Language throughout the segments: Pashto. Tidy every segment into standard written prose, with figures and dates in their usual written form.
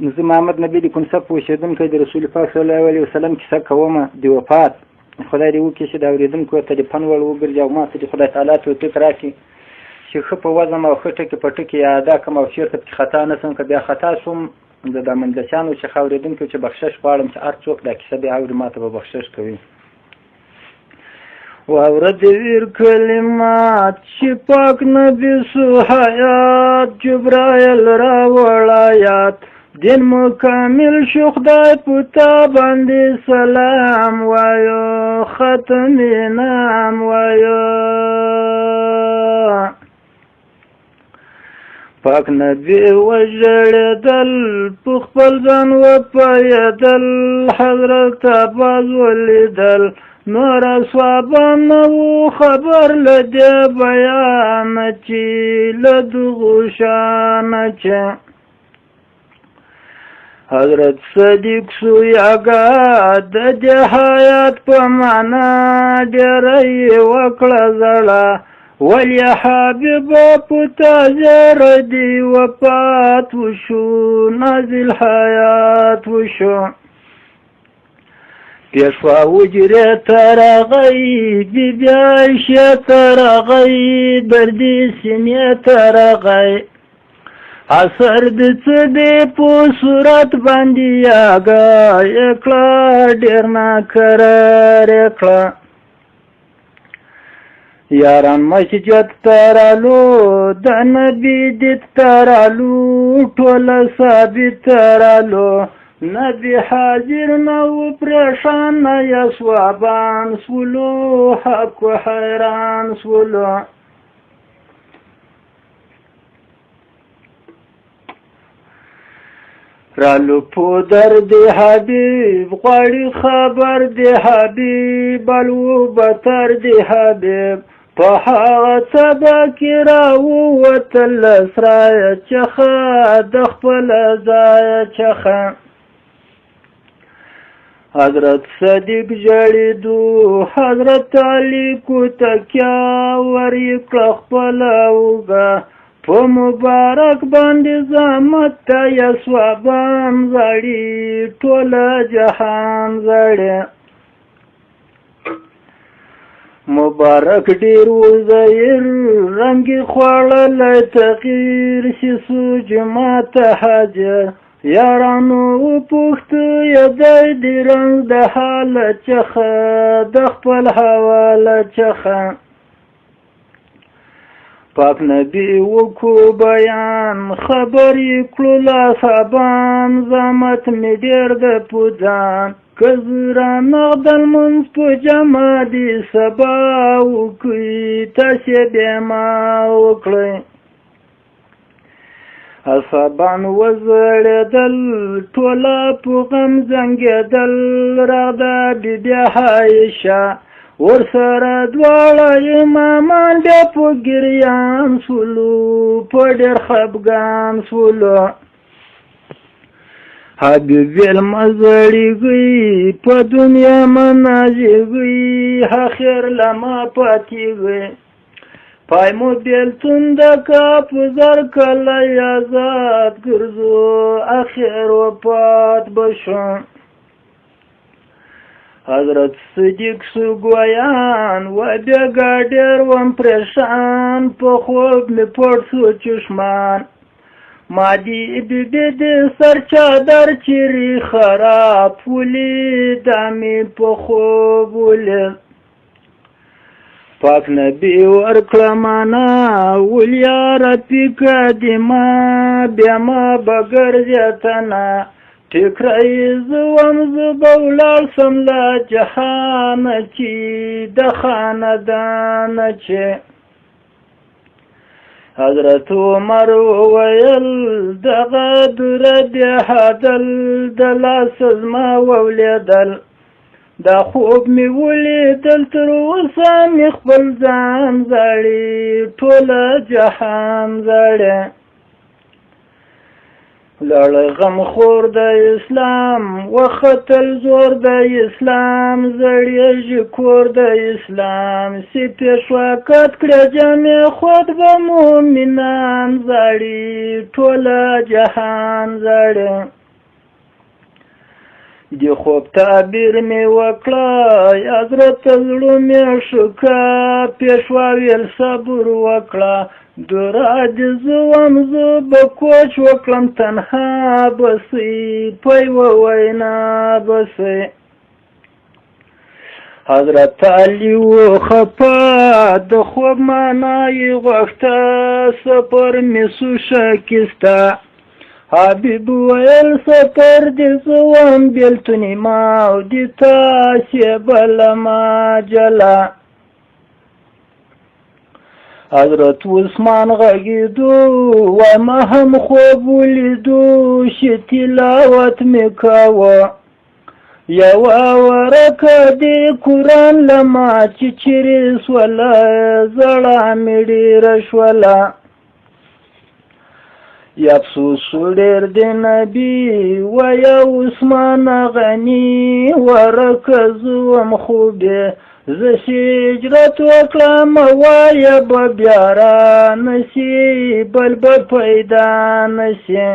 زه محمد نبي د کنسف اوسېدونکی د رسول پاک صلی الله علیه وسلم کیسه کومه د وفات. خدای دې وکړي چې د اورېدونکو ته د پند وړ وګرځي او ما ته د خدای تعالی توفیق راکړي چې ښه په وزم او ښه ټکي په ټکي یا ادا کړم او چېرته پکې خطا نه شم. که بیا خطا شوم د دا مجلسیانو څخه اورېدونکو چې بخشش غواړم چې هر څوک دا کیسه بیا اوري ما ته به بخشش کوي. واوره د ویر کلمات چې پاک نبي سو حیات جبرائیل راوړ آیات دین مکمل شو خدای پتا باندې سلام وایو ختم نام وایو پاک نبی وژړېدل په خپل ځان وپایېدل حضرت عباس ولیدل نور اصحابان نه وو خبر له دې بیانه چې له دغو شانه چې حضرت صدیق سویاګه د دې حیات په معنا ډېره یې وکړه زړه ولی حبیبه په تازه ردي وفات وشو نازل حیات وشو پیشوا وجره ترغی بی بی عائشه ترغی دردی سینه ترغی اثر د څه دی په صورت باندې یاګه اکړه ډېر ناکرار اکړه یاران مسجد ترالو د نبی دید ترالو ټوله ثابت ترالو نبی حاضر نو پریشان یا سوابان سولو حق و حیران سولو رالو پو درد حبیب غواړي خبر دی حبیب الو بتر دی حبیب په هغه سبا کې راووتل سرایه چخه د خپل ځایه چخه حضرت صدیق جړېدو حضرت علی کو تکیا ورې کړه خپله اوږه په مبارک باندې زحمت ته یا سوابان زړي ټوله جهان زړي مبارک ډېر وزیر رنګ خوړلی تغییر سیسو جماعت حاضر یارانو وپوښته یدی د رنګ د حاله چخه د خپل حواله چخه پاک نبی وکو بیان خبر یې کړو لاصحابان زحمت مې ډېر د پوځان که زه رانغد لمونځ په جمع دي سبا وکړي تاسې بیا ما وکړئ اصحابان وزړېدل ټوله په غم زنګېدل راغده بیبي عایشه ورسره دواړه امامان بیا په ګریان سولو په ډېر خفګان سولو حبیب المزړیږي په دنیا مناجږي اخر لما پاتېږي پای مو بیلتون د کاپ زر کله آزاد ګرځو اخر وفات بشو حضرت صدیق سو ګویان و بیګا ډېر وم پریشان په خوب مې پټ سو چشمان مادي بیبي د سر چادر چیرې خراب ولیده مې په خوب ولید پاک نبی ورکړه مانا ولیا رفیقه دې ما بیا ما بګرځې تنه ټیکرای زه وم زه به ولاړ سم له جهانه چې د خاندانه چې حضرت عمر وویل دغه دوره دې حدل د لاس زما وولیدل دا خوب مې ولیدل تر اوسه مې خپل ځان زړي ټوله جهان زړی لړ غم خور د اسلام وختل زور د اسلام زړی کور د اسلام سی پیشوا کټ کړه جامې خود به مومنان زړی ټوله جهان زړی د خوب تعبیر مې وکړه حضرت زړه مې ښه کړه پیشوا ویل صبر وکړه دورا د زه وم زه به کوچ وکړم تنها بسئ په یوه وینا بسئ حضرت علی و خفا د خوب معنا یې غوښته سفر مې سو شکسته حبیب ویل سفر د زه وم بېلتون ما او د تاسې بلما جلا حضرت عثمان غږېدو وای ما هم خوب ولیدو چې تلاوت مې کاوه یوه ورکه د قرآن له ما چې چیرې سوله زړه مې ډېره شوله افسوس ډېر د نبي وایه عثمان غني ورکه زه وم خوبې زه چې هجرت وکړم وایه به بیا را نشي بل به پیدا نشي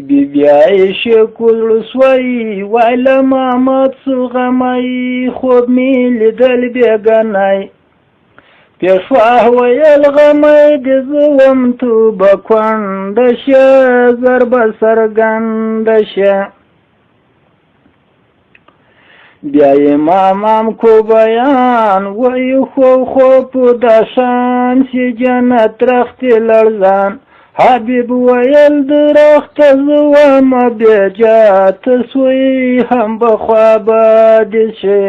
بی عایشه کول سوی وایله محمد څه غمی خوب مې لیدل بېګنی پیشوا ویل غمی د زه وم توبه کونډه شه زر به څرګنده شه بیا امام کو بیان وی خو په داشان چې جنت رختې لړزان حبیب ویل درخته زه ومه بېجاته سوی هم به خوابدې شي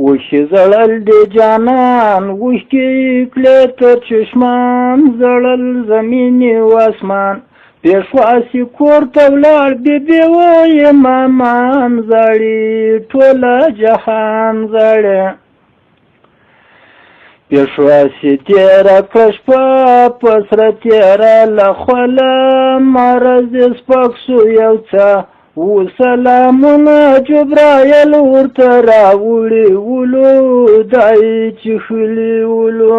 اوښکې زړل د جانان اوښکې کړې تر چشمان زړل زمینې و اسمان پیشوا سي کور ته ولاړ بېبې وایي مامان زاړي ټوله جهان زاړي پیشوا سي تېره کړه شپه په سره تېره له خوله مرض یې سپک سو یو څه وسلامونه جبرایل ورته راوړي ولو دای چښلي ولو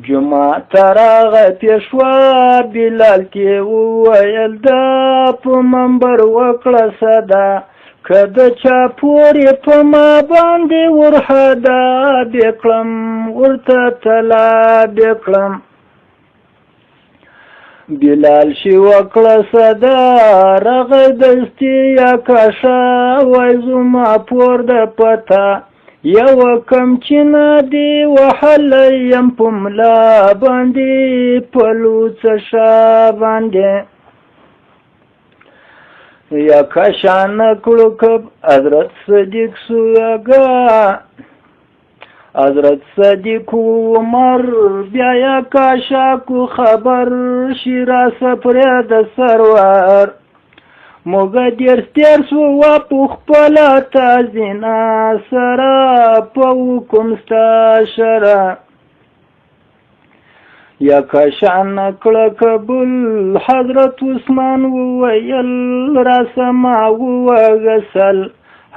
جمعه ته راغی پیشوا بلال کې وویل دا په منبر وکړه صدا که د چا پورې په ما باندې ورحدا بې کړم ورته طلب کړم بلال شي وکړه صدا رغی دستي یا کاشه وای زما پور د پته یوه کمچینه دې وهلی یم په ملا باندې په لوڅه شا باندې یا کشانه کړو که حضرت صدیق سویګا حضرت صدیق عمر بیا یا کاشا کو خبر شیرا سپره د سرور موږ ډېر سو وا په خپله تازینا سره په حکم ستا شره یا کشان کړه قبول حضرت عثمان وویل راسما وغسل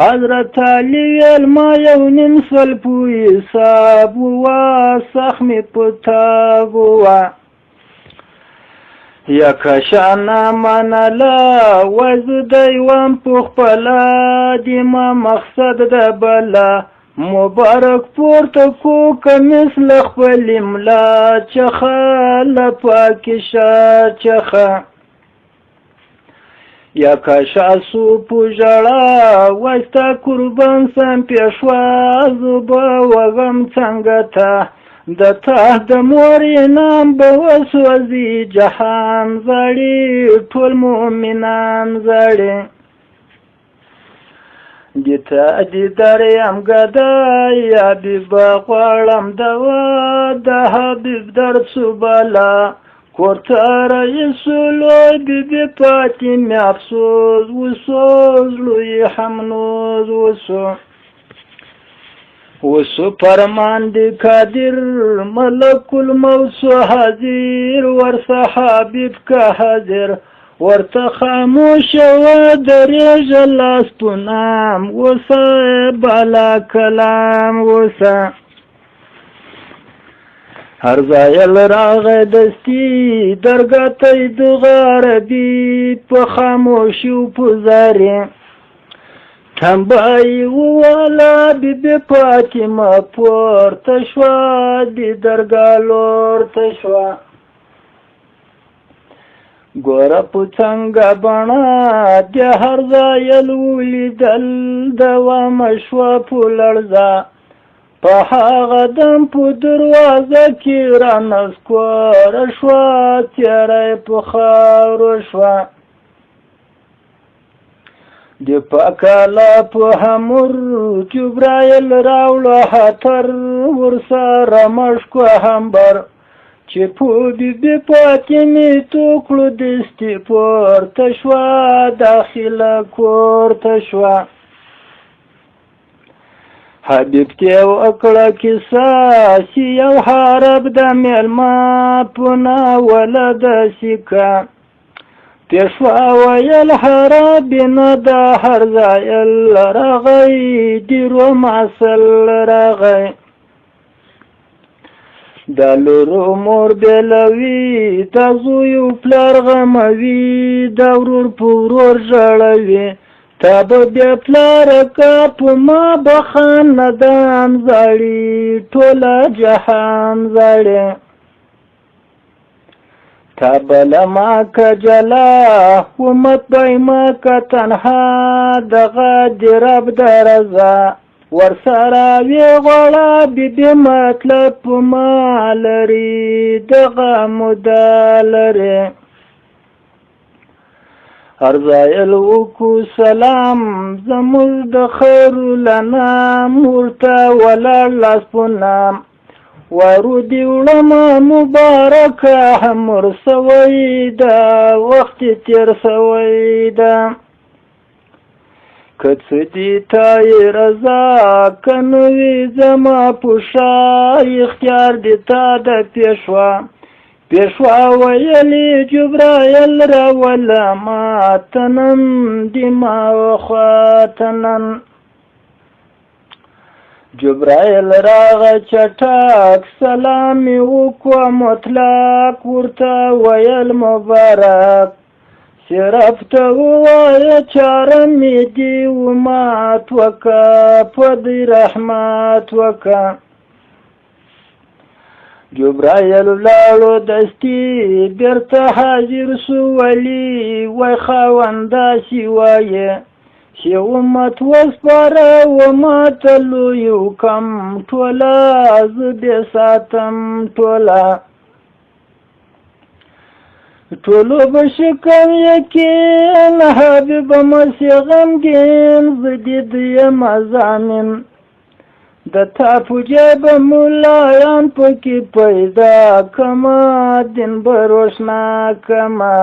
حضرت علی ویل ما یو نیم سل پوی حساب ووا سخمې په تاب ووا یا کشان منله وزه دی وم په خپله د ما مقصد د بله مبارک پورته کو کمیس له خپلې ملا چخه له پاکې شه چخه یا کاشا سو په ژړا وای ستا قربان سم پیشوا زه به وغم څنګه ته د تا د مورې نام به وسوځي جهان زاړي ټول مؤمنان زاړي د تا دیدار یم ګدای حبیبه غواړم دوا د حبیب درد سو بالا کور ته رئیسولو بیبي پاتې مې افسوس وسو زړه هم نوز وسو فرمان دی قادر ملک الموت حاضر ورڅه حبیب که حاضر ورته خاموش و درېږه لاس په نام اوسه بالا کلام اوسه هر ځایل راغی دستي درګاه ته د غربي په خاموشي و په زارې تنبایي وواله بیبي فاطمه پورته شوه د درګاه لور ته شوه ګوره په څنګه بڼه د هر ځایل ولیدل دوامه شوه په لړزه په هغه دم په دروازه کې رانسکوره شوه تیاره یې په خاورو شوه د پاکاله په همر جبرایل راوړه هتر ورسره مشکو همبر چې په بیبي فاطمې توکړو دستي پورته شوه داخله کور ته شوه حبیبتې وکړه کیسه چې یو حرب د میلمه په ناوله داسې که پیشوا ویل حرابي نه ده هر ځایل راغی د روم اصل راغی د لورو مور بېلوي د زویو پلار غموي د ورور په ورور ژړوي تا به بیا پلاره که په ما به خاندان زاړي ټوله جهان زاړي تا بله ما که جلا امت به ما که تنها دغه د رب د رضا ورسره وی غواړه بیبي مطلب په ما لري دغه موده لري هر ځایل وکړو سلام زموږ د خیرالانام ورته ولاړ لاس په نام وارو دې وړمه مبارکه هم ورسوی ده وخت تېر سوی ده که څه دې تا یې رضا که نه وي زما په شا اختیار دې تا د پیشوا ویلې جبرایل راوله ماته نن د ما خواته نن جبرائیل راغه چټک سلام یې وکړه مطلق ورته ویل مبارک صرف ته ووایه چاره مې دې ومات وکړه په دې رحمت وکړه جبرائیل لاړو دستي بیرته حاضر سو ولي وای خاونده سي وایه چې امت وسپاره وماته لویو کم ټوله زه دې ساتم ټولو به شکم یقین حبیب مسیح غمګین زه دې دویمه ضامن د تا په جیب ملایان پکې پیدا کما دین به روشنا کما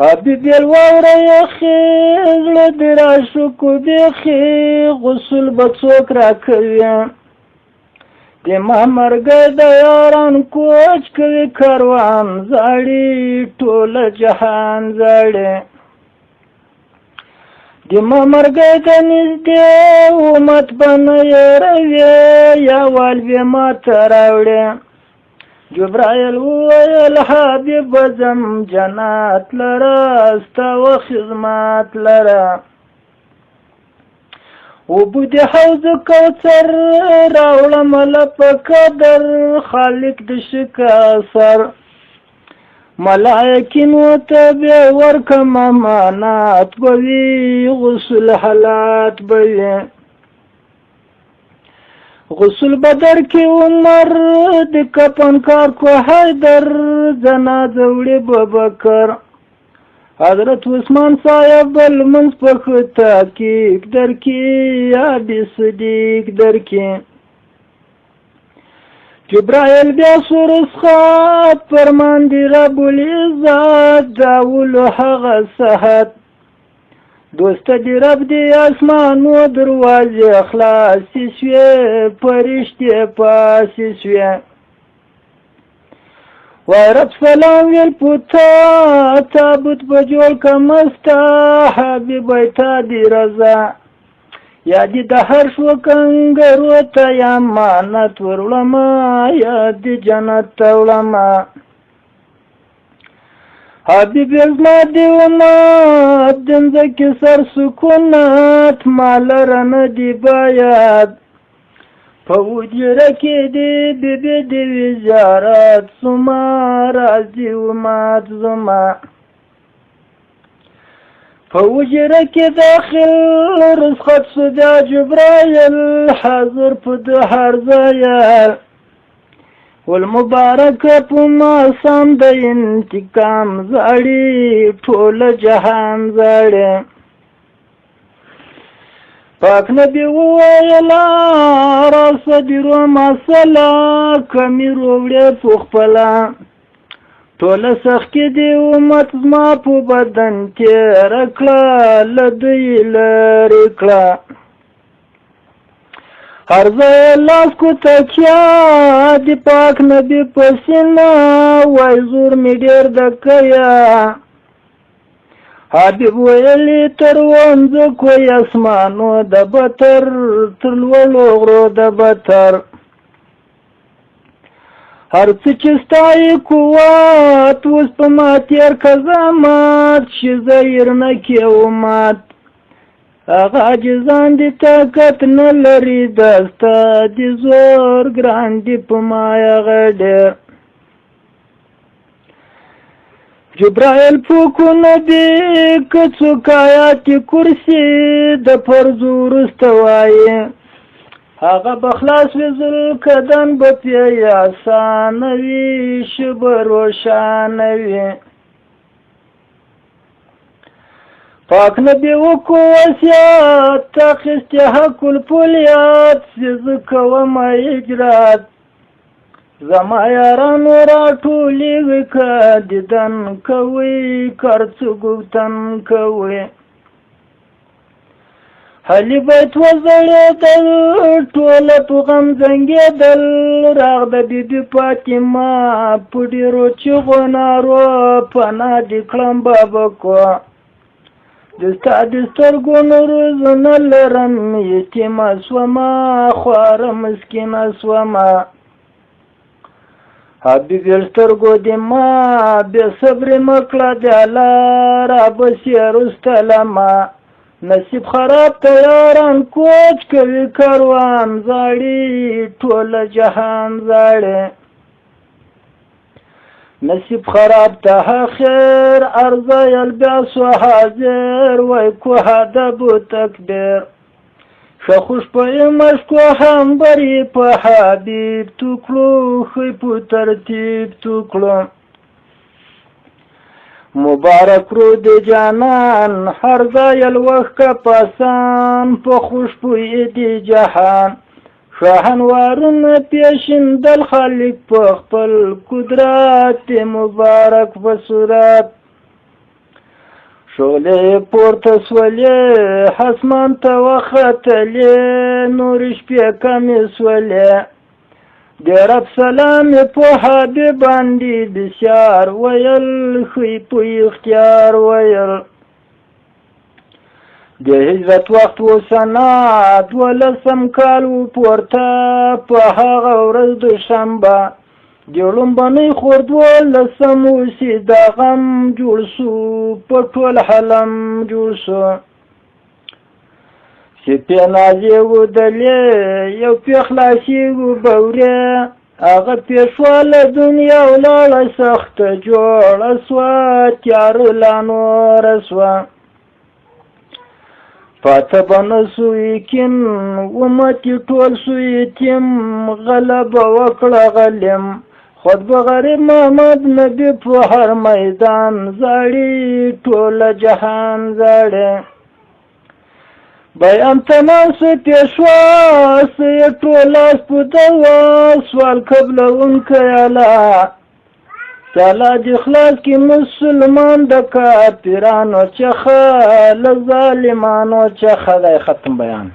حبیب الواوره یخې زړه دې راشو کو بیخې غسل به څوک راکوي د ما مرګی د یاران کوچ کوي کاروان زاړي ټوله جهان زاړي د ما مرګی د نږدې امت به نه یېروي یا والوې ما ته راوړي جبرائیل وویل حبیب ځم جنت لره ستا و خدمت لره اوبه د حوض کوثر راوړم له په قدر خالق د شکه سر ملائکینو ته بیا ورکم امانات به وي غسل حالات به وي غسل بدر کې عمر د کپن کار کو حیدر جنازه وړي ببکر حضرت عثمان صاحب المنځ په تحقیق درکې یا د صدیق درکې جبرائیل بیا سورسخات فرمان دی رب العزت داولو هغه صحت دوست دی رب دی اسمانو دروازې خلاصې شوې فرشتې پاسې شوې وای رب سلام ویل پوتا تابوت به جوړ کړم ستا حبیبی تا دی رضا یا دې د هر شو کنګرو ته امانت وروړمه یا دې جنت ته وړمه حبیب زما دې امت د مځکې سر سکونت ما لره نه دي باید په وجره کې دې بېبې دې وي زیارت زما راځي امت زما په وجره کې داخل رزقت شو بیا جبرایل حاضر په ده هر ځایه والمبارک په موسم د انتقام زاړي ټول جهان زاړي پاک نبی وویلا راصدرو مسله کمی روړې په خپله ټوله سخت کې دې امت زما په بدن تېره کړه له دوی لرې کړه هر ځای لاس کو تکیا د پاک نبی په سینه وای زور مې ډېر د کیا حبیب ویلي تر ومځکو اسمانو د بتر تر لوړو غرو د بتر هر څه چې ستایي قوت اوس په ما تېر که زحمت چې زهیر نه کې امت هغه عاجزان دي طاقت نه لري دسته د زور ګران دي په ما هغه ډېر جبرائیل پوکونه دي که څوک آیات کرسي د فرض وروسته وایي هغه به خلاص وي ذوالقدم به پرې اسانه وي شبه روښانه وي پاک نبی وکو وصیت اخیستی حق الفلیات چې زه کوم اجرات زما یارانو راټولېږي که دیدن کوئ که څه ګفتن کوئ حلی بیت وزړېدل ټوله په غم زنګېدل راغ د بیبي فاطمه په ډېرو چغو نارو پناه دې کړم بابکو د ستا د سترګو نورز نه لرم یتیمه سومه خواره مسکینه سومه حبیب سترګو دې ما بې صبرې مه کړه د الله رابسې رستلمه نصیب خراب ته یاران کوچ کوي کاروان زاړي ټوله جهان زاړي نصیب خراب ته خیر ارزه الباس و حاضر وای کو هدب و تکبیر شخوش په مشکو هم بری په حبیب تو کلو خی په ترتیب تو کلو مبارک رو د جانان هر ځای الوخت که پاسان په خوشبویی دی جهان شاهنوارونه پیشندل خالق په خپل قدرت مبارک په صورت شعلې پورته سولې اسمان ته وختلې نور شپې کمې سولې د رب سلام په حبیب باندې بسیار ویل خی په اختیار ویل د هجرت وخت و سنه 12 کال و پورته په هغه ورځ دوشنبه د لومبنۍ خور 12 اوسي د غم جوړ سو په ټول حلم جوړ سو سپی نازی و دلی یو پی خلاصی و بوری هغه پیشوال دنیا ولاړه سخت جوړه سوه تیار لا نور سوه پاته به نه سو یقین امتي ټول سو یتیم غلبه وکړه غلیم خود به غریب محمد نبی په هر میدان زاړي ټوله جهان زاړي بیان تمام سو پیشوا سو ټوله سپدوا سوال قبلونکی الله تعالی د اخلاص کې مسلمان د کافرانو څخه له ظالمانو څخه ختم بیان